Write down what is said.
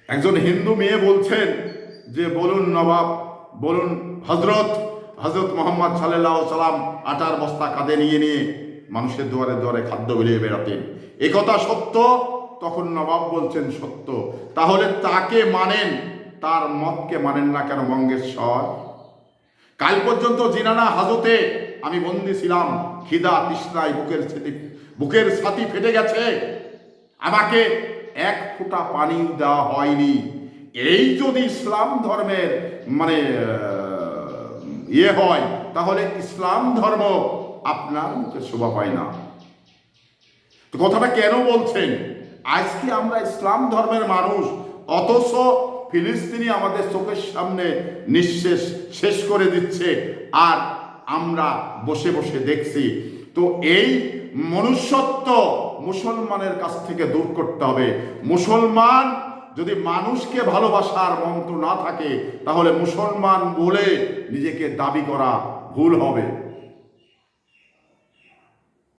একজন হিন্দু মেয়ে বলছেন যে বলুন নবাব, বলুন হজরত, হজরত মোহাম্মদ সাল্লাল্লাহু আলাইহি সাল্লাম আটার বস্তা কাঁধে নিয়ে নিয়ে মানুষের দুয়ারে দুয়ারে খাদ্য বিলিয়ে বেড়াতেন, এ কথা সত্য? তখন নবাব বলছেন সত্য। তাহলে তাকে মানেন, তার মতকে মানেন না কেন বঙ্গেশ্বর? কাল পর্যন্ত জিনানা হাজতে আমি বন্দি ছিলাম, খিদা তৃষ্ণায় বুকের ছাতি ফেটে গেছে, আমাকে এক ফোঁটা পানি দেওয়া হয়নি। এই যদি ইসলাম ধর্মের মানে হয়, তাহলে ইসলাম ধর্ম আপনার মুখে শোভা পায় না। তো কথাটা কেন বলছেন? আজকে আমরা ইসলাম ধর্মের মানুষ, অথচ ফিলিস্তিনি আমাদের চোখের সামনে নিঃশেষ শেষ করে দিচ্ছে, আর আমরা বসে বসে দেখছি। তো এই মনুষ্যত্ব মুসলমানের কাছ থেকে দূর করতে হবে। মুসলমান যদি মানুষকে ভালোবাসার মন্ত্র না থাকে, তাহলে মুসলমান বলে নিজেকে দাবি করা ভুল হবে।